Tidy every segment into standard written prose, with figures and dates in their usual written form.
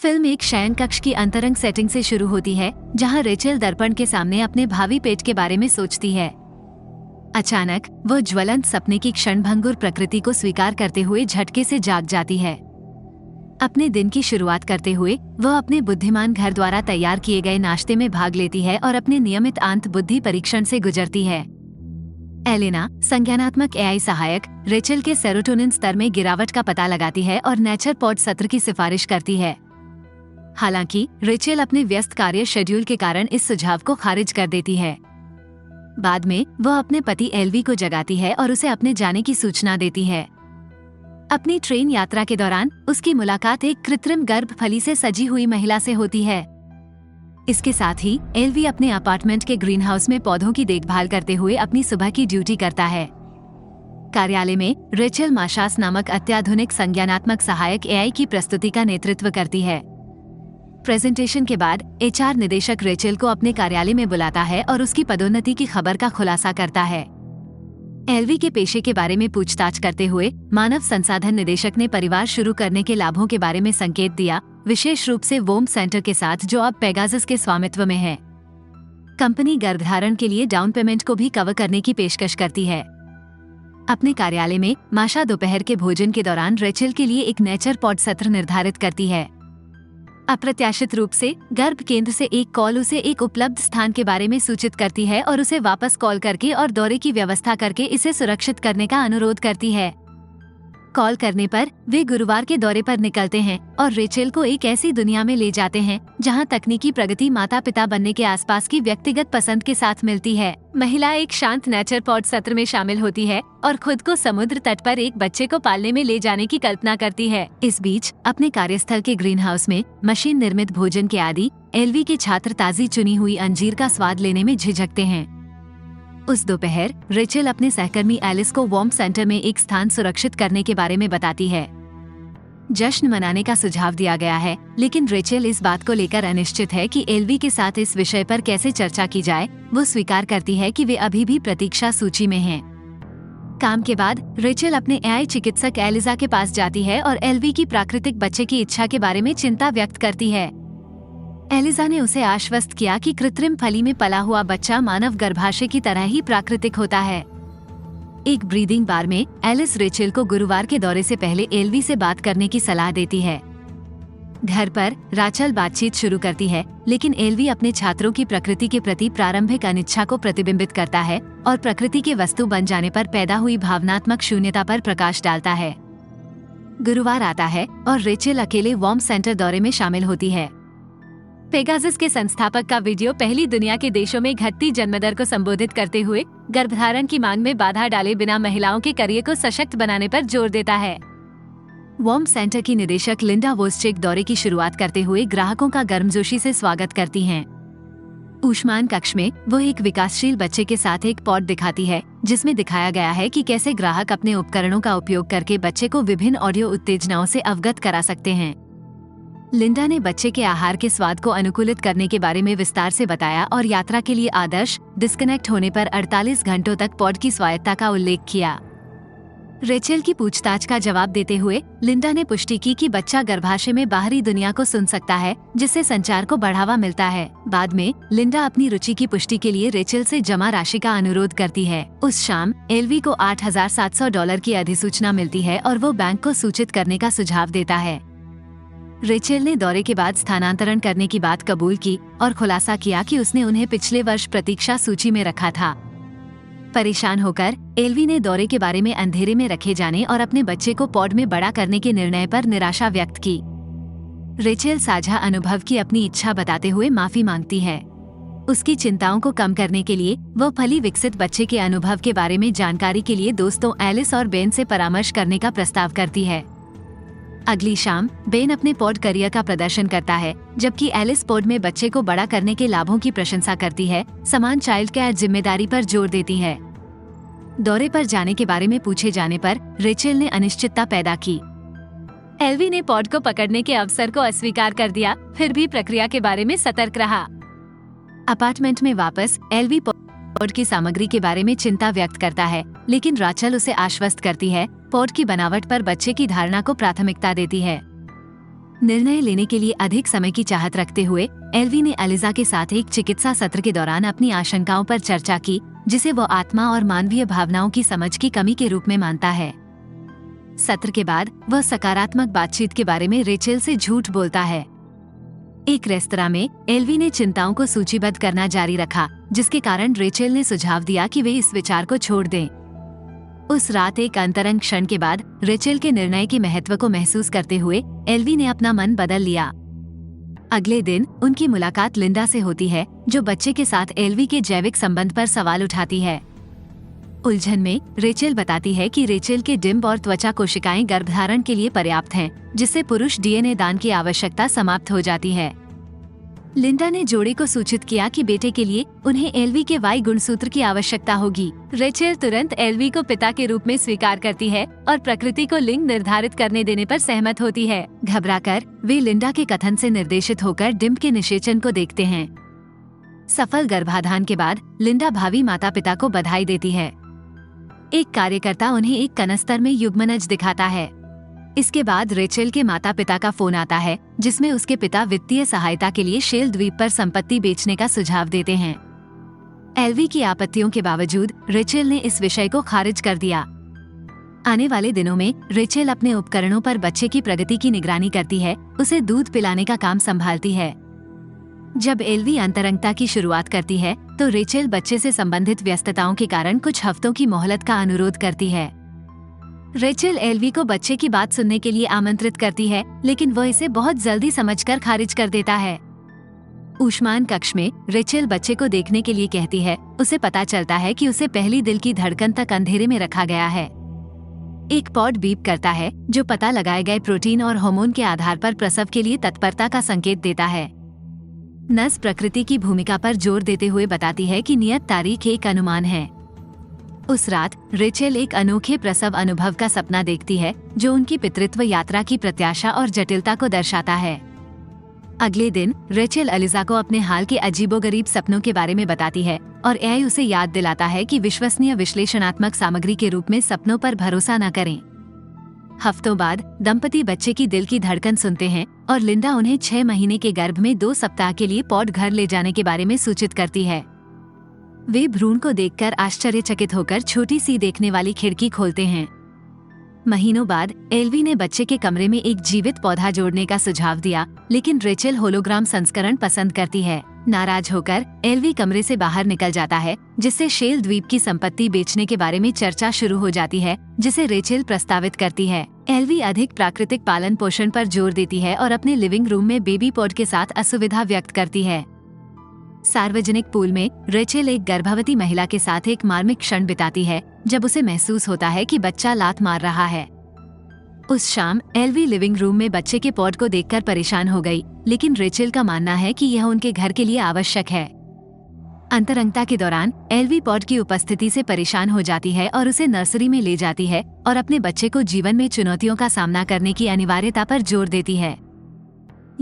Film एक शयन कक्ष की अंतरंग सेटिंग से शुरू होती है, जहां रेचल दर्पण के सामने अपने भावी पेट के बारे में सोचती है। अचानक वो ज्वलंत सपने की क्षणभंगुर प्रकृति को स्वीकार करते हुए झटके से जाग जाती है। अपने दिन की शुरुआत करते हुए वह अपने बुद्धिमान घर द्वारा तैयार किए गए नाश्ते में भाग लेती है और अपने नियमित आंत बुद्धि परीक्षण से गुजरती है। एलेना, संज्ञानात्मक एआई सहायक, रेचल के सेरोटोनिन स्तर में गिरावट का पता लगाती है और नेचर पॉड सत्र की सिफारिश करती है। हालांकि रेचल अपने व्यस्त कार्य शेड्यूल के कारण इस सुझाव को खारिज कर देती है। बाद में वह अपने पति एल्वी को जगाती है और उसे अपने जाने की सूचना देती है। अपनी ट्रेन यात्रा के दौरान उसकी मुलाकात एक कृत्रिम गर्भफली से सजी हुई महिला से होती है। इसके साथ ही एल्वी अपने अपार्टमेंट के ग्रीन हाउस में पौधों की देखभाल करते हुए अपनी सुबह की ड्यूटी करता है। कार्यालय में रेचल माशास नामक अत्याधुनिक संज्ञानात्मक सहायक एआई की प्रस्तुति का नेतृत्व करती है। प्रेजेंटेशन के बाद एचआर निदेशक रेचल को अपने कार्यालय में बुलाता है और उसकी पदोन्नति की खबर का खुलासा करता है। एल्वी के पेशे के बारे में पूछताछ करते हुए मानव संसाधन निदेशक ने परिवार शुरू करने के लाभों के बारे में संकेत दिया, विशेष रूप से वोम सेंटर के साथ जो अब पेगासस के स्वामित्व में है। कंपनी गर्भधारण के लिए डाउन पेमेंट को भी कवर करने की पेशकश करती है। अपने कार्यालय में माशा दोपहर के भोजन के दौरान रेचल के लिए एक नेचर पॉड सत्र निर्धारित करती है। अप्रत्याशित रूप से गर्भ केंद्र से एक कॉल उसे एक उपलब्ध स्थान के बारे में सूचित करती है और उसे वापस कॉल करके और दौरे की व्यवस्था करके इसे सुरक्षित करने का अनुरोध करती है। कॉल करने पर वे गुरुवार के दौरे पर निकलते हैं और रेचल को एक ऐसी दुनिया में ले जाते हैं जहां तकनीकी प्रगति माता पिता बनने के आसपास की व्यक्तिगत पसंद के साथ मिलती है। महिला एक शांत नेचर पॉड सत्र में शामिल होती है और खुद को समुद्र तट पर एक बच्चे को पालने में ले जाने की कल्पना करती है। इस बीच अपने कार्यस्थल के ग्रीन हाउस में मशीन निर्मित भोजन के आदि एल्वी के छात्र ताजी चुनी हुई अंजीर का स्वाद लेने में झिझकते हैं। उस दोपहर रेचल अपने सहकर्मी एलिस को वॉर्म सेंटर में एक स्थान सुरक्षित करने के बारे में बताती है। जश्न मनाने का सुझाव दिया गया है, लेकिन रेचल इस बात को लेकर अनिश्चित है कि एल्वी के साथ इस विषय पर कैसे चर्चा की जाए। वो स्वीकार करती है कि वे अभी भी प्रतीक्षा सूची में हैं। काम के बाद रेचल अपने एआई चिकित्सक एलिजा के पास जाती है और एल्वी की प्राकृतिक बच्चे की इच्छा के बारे में चिंता व्यक्त करती है। एलिजा ने उसे आश्वस्त किया कि कृत्रिम फली में पला हुआ बच्चा मानव गर्भाशय की तरह ही प्राकृतिक होता है। एक ब्रीदिंग बार में एलिस रेचल को गुरुवार के दौरे से पहले एल्वी से बात करने की सलाह देती है। घर पर राचल बातचीत शुरू करती है, लेकिन एल्वी अपने छात्रों की प्रकृति के प्रति प्रारंभिक अनिच्छा को प्रतिबिंबित करता है और प्रकृति के वस्तु बन जाने पर पैदा हुई भावनात्मक शून्यता पर प्रकाश डालता है। गुरुवार आता है और रेचल अकेले वॉर्म सेंटर दौरे में शामिल होती है। पेगासस के संस्थापक का वीडियो पहली दुनिया के देशों में घटती जन्मदर को संबोधित करते हुए गर्भधारण की मांग में बाधा डाले बिना महिलाओं के करियर को सशक्त बनाने पर जोर देता है। वॉर्म सेंटर की निदेशक लिंडा वोस्चेक दौरे की शुरुआत करते हुए ग्राहकों का गर्मजोशी से स्वागत करती हैं। ऊष्मान कक्ष में वो एक विकासशील बच्चे के साथ एक पॉड दिखाती है, जिसमें दिखाया गया है कि कैसे ग्राहक अपने उपकरणों का उपयोग करके बच्चे को विभिन्न ऑडियो उत्तेजनाओं से अवगत करा सकते हैं। लिंडा ने बच्चे के आहार के स्वाद को अनुकूलित करने के बारे में विस्तार से बताया और यात्रा के लिए आदर्श डिस्कनेक्ट होने पर 48 घंटों तक पॉड की स्वायत्ता का उल्लेख किया। रेचल की पूछताछ का जवाब देते हुए लिंडा ने पुष्टि की कि बच्चा गर्भाशय में बाहरी दुनिया को सुन सकता है, जिससे संचार को बढ़ावा मिलता है। बाद में लिंडा अपनी रुचि की पुष्टि के लिए रेचल से जमा राशि का अनुरोध करती है। उस शाम एल्वी को $8,700 की अधिसूचना मिलती है और वो बैंक को सूचित करने का सुझाव देता है। रेचल ने दौरे के बाद स्थानांतरण करने की बात कबूल की और खुलासा किया कि उसने उन्हें पिछले वर्ष प्रतीक्षा सूची में रखा था। परेशान होकर एल्वी ने दौरे के बारे में अंधेरे में रखे जाने और अपने बच्चे को पॉड में बड़ा करने के निर्णय पर निराशा व्यक्त की। रेचल साझा अनुभव की अपनी इच्छा बताते हुए माफी मांगती है। उसकी चिंताओं को कम करने के लिए वो फली विकसित बच्चे के अनुभव के बारे में जानकारी के लिए दोस्तों एलिस और बेन से परामर्श करने का प्रस्ताव करती है। अगली शाम बेन अपने पॉड करियर का प्रदर्शन करता है, जबकि एलिस पॉड में बच्चे को बड़ा करने के लाभों की प्रशंसा करती है, समान चाइल्ड केयर जिम्मेदारी पर जोर देती है। दौरे पर जाने के बारे में पूछे जाने पर रेचल ने अनिश्चितता पैदा की। एल्वी ने पॉड को पकड़ने के अवसर को अस्वीकार कर दिया, फिर भी प्रक्रिया के बारे में सतर्क रहा। अपार्टमेंट में वापस एल्वी पॉड की सामग्री के बारे में चिंता व्यक्त करता है, लेकिन राचल उसे आश्वस्त करती है, पॉड की बनावट पर बच्चे की धारणा को प्राथमिकता देती है। निर्णय लेने के लिए अधिक समय की चाहत रखते हुए एल्वी ने अलिजा के साथ एक चिकित्सा सत्र के दौरान अपनी आशंकाओं पर चर्चा की, जिसे वो आत्मा और मानवीय भावनाओं की समझ की कमी के रूप में मानता है। सत्र के बाद वह सकारात्मक बातचीत के बारे में रेचेल से झूठ बोलता है। एक रेस्तरां में एल्वी ने चिंताओं को सूचीबद्ध करना जारी रखा, जिसके कारण रेचेल ने सुझाव दिया कि वे इस विचार को छोड़ दें। उस रात एक अंतरंग क्षण के बाद रेचेल के निर्णय के महत्व को महसूस करते हुए एल्वी ने अपना मन बदल लिया। अगले दिन उनकी मुलाकात लिंडा से होती है, जो बच्चे के साथ एल्वी के जैविक संबंध पर सवाल उठाती है। उलझन में रेचेल बताती है कि रेचेल के डिम्ब और त्वचा कोशिकाएं गर्भधारण के लिए पर्याप्त हैं, जिससे पुरुष डीएनए दान की आवश्यकता समाप्त हो जाती है। लिंडा ने जोड़े को सूचित किया कि बेटे के लिए उन्हें एल्वी के वाई गुणसूत्र की आवश्यकता होगी। रेचेल तुरंत एल्वी को पिता के रूप में स्वीकार करती है और प्रकृति को लिंग निर्धारित करने देने पर सहमत होती है। घबराकर वे लिंडा के कथन से निर्देशित होकर डिम्ब के निषेचन को देखते हैं। सफल गर्भाधान के बाद लिंडा भावी माता पिता को बधाई देती है। एक कार्यकर्ता उन्हें एक कनस्तर में युग्मनज दिखाता है। इसके बाद रेचेल के माता पिता का फोन आता है, जिसमें उसके पिता वित्तीय सहायता के लिए शेल द्वीप पर संपत्ति बेचने का सुझाव देते हैं। एल्वी की आपत्तियों के बावजूद रेचेल ने इस विषय को खारिज कर दिया। आने वाले दिनों में रेचेल अपने उपकरणों पर बच्चे की प्रगति की निगरानी करती है, उसे दूध पिलाने का काम संभालती है। जब एल्वी अंतरंगता की शुरुआत करती है तो रेचेल बच्चे से संबंधित व्यस्तताओं के कारण कुछ हफ्तों की मोहलत का अनुरोध करती है। रेचेल एल्वी को बच्चे की बात सुनने के लिए आमंत्रित करती है, लेकिन वह इसे बहुत जल्दी समझकर खारिज कर देता है। ऊष्मान कक्ष में रेचेल बच्चे को देखने के लिए कहती है। उसे पता चलता है कि उसे पहली दिल की धड़कन तक अंधेरे में रखा गया है। एक पॉड बीप करता है, जो पता लगाए गए प्रोटीन और हार्मोन के आधार पर प्रसव के लिए तत्परता का संकेत देता है। नस प्रकृति की भूमिका पर जोर देते हुए बताती है कि नियत तारीख एक अनुमान है। उस रात रेचेल एक अनोखे प्रसव अनुभव का सपना देखती है, जो उनकी पितृत्व यात्रा की प्रत्याशा और जटिलता को दर्शाता है। अगले दिन रेचेल अलिजा को अपने हाल के अजीबोगरीब सपनों के बारे में बताती है और एआई उसे याद दिलाता है कि विश्वसनीय विश्लेषणात्मक सामग्री के रूप में सपनों पर भरोसा न करें। हफ्तों बाद दंपति बच्चे की दिल की धड़कन सुनते हैं और लिंडा उन्हें 6 महीने के गर्भ में 2 सप्ताह के लिए पॉड घर ले जाने के बारे में सूचित करती है। वे भ्रूण को देखकर आश्चर्यचकित होकर छोटी सी देखने वाली खिड़की खोलते हैं। महीनों बाद एल्वी ने बच्चे के कमरे में एक जीवित पौधा जोड़ने का सुझाव दिया, लेकिन रेचेल होलोग्राम संस्करण पसंद करती है। नाराज होकर एल्वी कमरे से बाहर निकल जाता है, जिससे शेल द्वीप की संपत्ति बेचने के बारे में चर्चा शुरू हो जाती है, जिसे रेचेल प्रस्तावित करती है। एल्वी अधिक प्राकृतिक पालन पोषण पर जोर देती है और अपने लिविंग रूम में बेबी पॉड के साथ असुविधा व्यक्त करती है। सार्वजनिक पूल में रेचेल एक गर्भवती महिला के साथ एक मार्मिक क्षण बिताती है, जब उसे महसूस होता है कि बच्चा लात मार रहा है। उस शाम एल्वी लिविंग रूम में बच्चे के पॉड को देखकर परेशान हो गई, लेकिन रेचेल का मानना है कि यह उनके घर के लिए आवश्यक है। अंतरंगता के दौरान एल्वी पॉड की उपस्थिति से परेशान हो जाती है और उसे नर्सरी में ले जाती है और अपने बच्चे को जीवन में चुनौतियों का सामना करने की अनिवार्यता पर जोर देती है।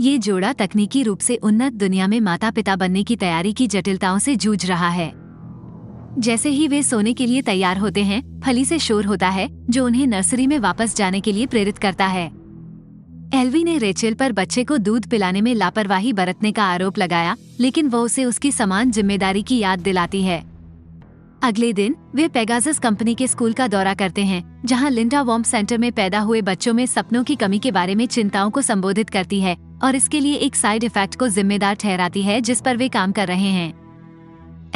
ये जोड़ा तकनीकी रूप से उन्नत दुनिया में माता पिता बनने की तैयारी की जटिलताओं से जूझ रहा है। जैसे ही वे सोने के लिए तैयार होते हैं, फली से शोर होता है, जो उन्हें नर्सरी में वापस जाने के लिए प्रेरित करता है। एल्वी ने रेचेल पर बच्चे को दूध पिलाने में लापरवाही बरतने का आरोप लगाया, लेकिन वो उसे उसकी समान जिम्मेदारी की याद दिलाती है। अगले दिन वे पेगासस कंपनी के स्कूल का दौरा करते हैं, जहां लिंडा वॉम्प सेंटर में पैदा हुए बच्चों में सपनों की कमी के बारे में चिंताओं को संबोधित करती है और इसके लिए एक साइड इफेक्ट को जिम्मेदार ठहराती है जिस पर वे काम कर रहे हैं।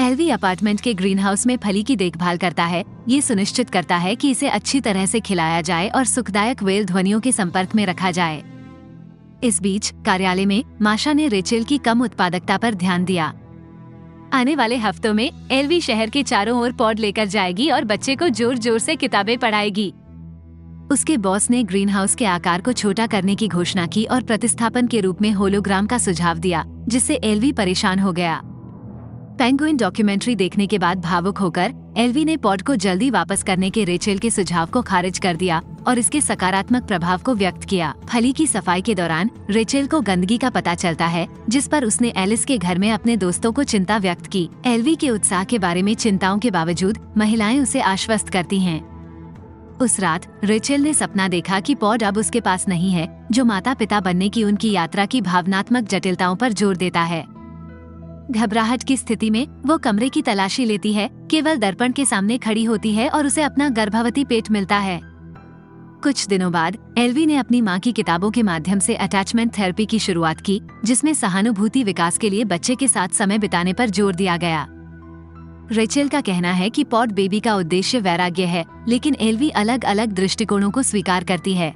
एल्वी अपार्टमेंट के ग्रीन हाउस में फली की देखभाल करता है, ये सुनिश्चित करता है कि इसे अच्छी तरह से खिलाया जाए और सुखदायक वेल ध्वनियों के संपर्क में रखा जाए। इस बीच कार्यालय में माशा ने रेचेल की कम उत्पादकता पर ध्यान दिया। आने वाले हफ्तों में एल्वी शहर के चारों ओर पॉड लेकर जाएगी और बच्चे को जोर जोर से किताबें पढ़ाएगी। उसके बॉस ने ग्रीन हाउस के आकार को छोटा करने की घोषणा की और प्रतिस्थापन के रूप में होलोग्राम का सुझाव दिया, जिससे एल्वी परेशान हो गया। पेंगुइन डॉक्यूमेंट्री देखने के बाद भावुक होकर एल्वी ने पॉड को जल्दी वापस करने के रेचेल के सुझाव को खारिज कर दिया और इसके सकारात्मक प्रभाव को व्यक्त किया। फली की सफाई के दौरान रेचेल को गंदगी का पता चलता है, जिस पर उसने एलिस के घर में अपने दोस्तों को चिंता व्यक्त की। एल्वी के उत्साह के बारे में चिंताओं के बावजूद महिलाएं उसे आश्वस्त करती हैं। उस रात रेचेल ने सपना देखा कि पॉड अब उसके पास नहीं है, जो माता पिता बनने की उनकी यात्रा की भावनात्मक जटिलताओं पर जोर देता है। घबराहट की स्थिति में वो कमरे की तलाशी लेती है, केवल दर्पण के सामने खड़ी होती है और उसे अपना गर्भवती पेट मिलता है। कुछ दिनों बाद एल्वी ने अपनी माँ की किताबों के माध्यम से अटैचमेंट थेरेपी की शुरुआत की, जिसमें सहानुभूति विकास के लिए बच्चे के साथ समय बिताने पर जोर दिया गया। रेचेल का कहना है कि पॉड बेबी का उद्देश्य वैराग्य है, लेकिन एल्वी अलग अलग दृष्टिकोणों को स्वीकार करती है।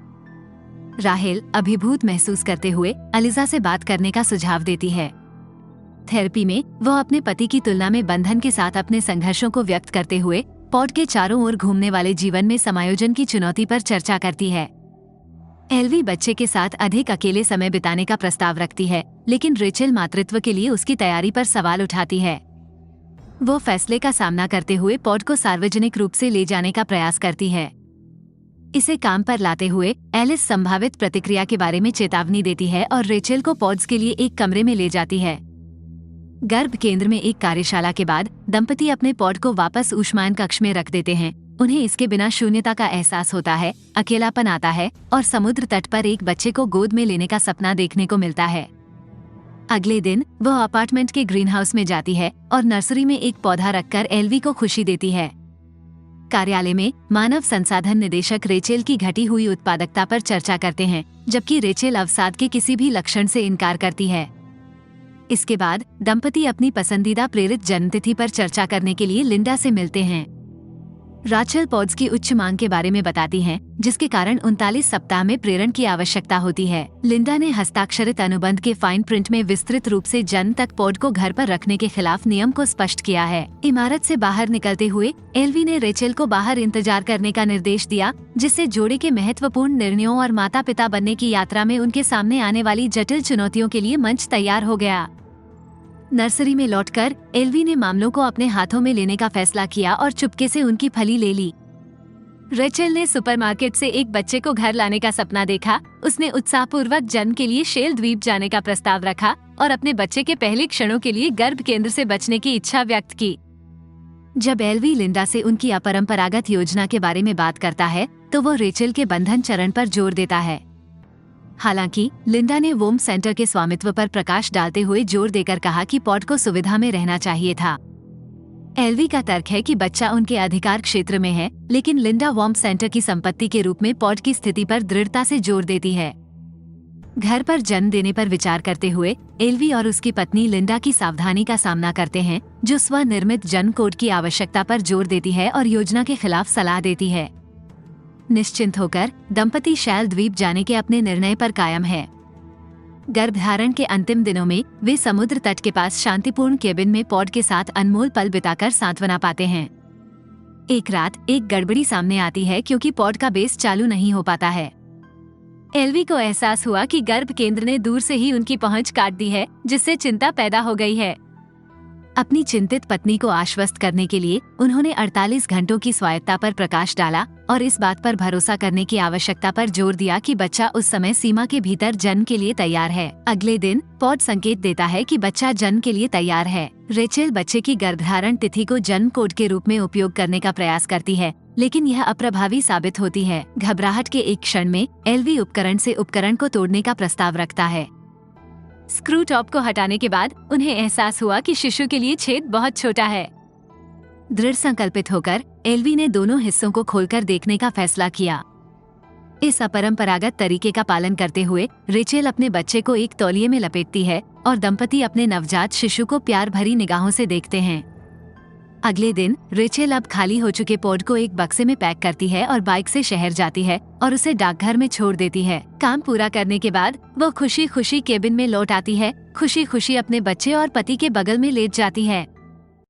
राहेल अभिभूत महसूस करते हुए अलिजा से बात करने का सुझाव देती है। थेरेपी में वह अपने पति की तुलना में बंधन के साथ अपने संघर्षों को व्यक्त करते हुए पॉड के चारों ओर घूमने वाले जीवन में समायोजन की चुनौती पर चर्चा करती है। एल्वी बच्चे के साथ अधिक अकेले समय बिताने का प्रस्ताव रखती है, लेकिन रेचेल मातृत्व के लिए उसकी तैयारी पर सवाल उठाती है। वो फैसले का सामना करते हुए पॉड को सार्वजनिक रूप से ले जाने का प्रयास करती है। इसे काम पर लाते हुए एलिस संभावित प्रतिक्रिया के बारे में चेतावनी देती है और रेचेल को पॉड्स के लिए एक कमरे में ले जाती है। गर्भ केंद्र में एक कार्यशाला के बाद दंपति अपने पॉड को वापस ऊष्मायन कक्ष में रख देते हैं। उन्हें इसके बिना शून्यता का एहसास होता है, अकेलापन आता है और समुद्र तट पर एक बच्चे को गोद में लेने का सपना देखने को मिलता है। अगले दिन वह अपार्टमेंट के ग्रीन हाउस में जाती है और नर्सरी में एक पौधा रखकर एल्वी को खुशी देती है। कार्यालय में मानव संसाधन निदेशक रेचेल की घटी हुई उत्पादकता पर चर्चा करते हैं, जबकि रेचेल अवसाद के किसी भी लक्षण से इनकार करती है। इसके बाद दंपति अपनी पसंदीदा प्रेरित जन्मतिथि पर चर्चा करने के लिए लिंडा से मिलते हैं। राचेल पॉड्स की उच्च मांग के बारे में बताती हैं, जिसके कारण 39 सप्ताह में प्रेरण की आवश्यकता होती है। लिंडा ने हस्ताक्षरित अनुबंध के फाइन प्रिंट में विस्तृत रूप से जन्म तक पॉड को घर पर रखने के खिलाफ नियम को स्पष्ट किया है। इमारत से बाहर निकलते हुए एल्वी ने रेचेल को बाहर इंतजार करने का निर्देश दिया, जिससे जोड़े के महत्वपूर्ण निर्णयों और माता पिता बनने की यात्रा में उनके सामने आने वाली जटिल चुनौतियों के लिए मंच तैयार हो गया। नर्सरी में लौटकर एल्वी ने मामलों को अपने हाथों में लेने का फैसला किया और चुपके से उनकी फली ले ली। रेचेल ने सुपरमार्केट से एक बच्चे को घर लाने का सपना देखा। उसने उत्साहपूर्वक जन्म के लिए शेल द्वीप जाने का प्रस्ताव रखा और अपने बच्चे के पहले क्षणों के लिए गर्भ केंद्र से बचने की इच्छा व्यक्त की। जब एल्वी लिंडा से उनकी अपरंपरागत योजना के बारे में बात करता है, तो वो रेचेल के बंधन चरण पर जोर देता है। हालांकि लिंडा ने वोम सेंटर के स्वामित्व पर प्रकाश डालते हुए जोर देकर कहा कि पॉड को सुविधा में रहना चाहिए था। एल्वी का तर्क है कि बच्चा उनके अधिकार क्षेत्र में है, लेकिन लिंडा वोम सेंटर की संपत्ति के रूप में पॉड की स्थिति पर दृढ़ता से जोर देती है। घर पर जन्म देने पर विचार करते हुए एल्वी और उसकी पत्नी लिंडा की सावधानी का सामना करते हैं, जो स्वनिर्मित जन्म कोड की आवश्यकता पर जोर देती है और योजना के खिलाफ सलाह देती है। निश्चिंत होकर दंपति शैल द्वीप जाने के अपने निर्णय पर कायम है। गर्भधारण के अंतिम दिनों में वे समुद्र तट के पास शांतिपूर्ण केबिन में पॉड के साथ अनमोल पल बिताकर सांत्वना पाते हैं। एक रात एक गड़बड़ी सामने आती है, क्योंकि पॉड का बेस चालू नहीं हो पाता है। एल्वी को एहसास हुआ कि गर्भ केंद्र ने दूर से ही उनकी पहुंच काट दी है, जिससे चिंता पैदा हो गई है। अपनी चिंतित पत्नी को आश्वस्त करने के लिए उन्होंने 48 घंटों की स्वायत्ता पर प्रकाश डाला और इस बात पर भरोसा करने की आवश्यकता पर जोर दिया कि बच्चा उस समय सीमा के भीतर जन्म के लिए तैयार है। अगले दिन पॉड संकेत देता है कि बच्चा जन्म के लिए तैयार है। रेचेल बच्चे की गर्भधारण तिथि को जन्म कोड के रूप में उपयोग करने का प्रयास करती है, लेकिन यह अप्रभावी साबित होती है। घबराहट के एक क्षण में एल्वी उपकरण से उपकरण को तोड़ने का प्रस्ताव रखता है। स्क्रू टॉप को हटाने के बाद उन्हें एहसास हुआ कि शिशु के लिए छेद बहुत छोटा है। दृढ़ संकल्पित होकर एल्वी ने दोनों हिस्सों को खोलकर देखने का फैसला किया। इस अपरंपरागत तरीके का पालन करते हुए रेचेल अपने बच्चे को एक तौलिए में लपेटती है और दंपति अपने नवजात शिशु को प्यार भरी निगाहों से देखते हैं। अगले दिन रेचेल अब खाली हो चुके पॉड को एक बक्से में पैक करती है और बाइक से शहर जाती है और उसे डाकघर में छोड़ देती है। काम पूरा करने के बाद वो खुशी खुशी केबिन में लौट आती है, खुशी खुशी अपने बच्चे और पति के बगल में लेट जाती है।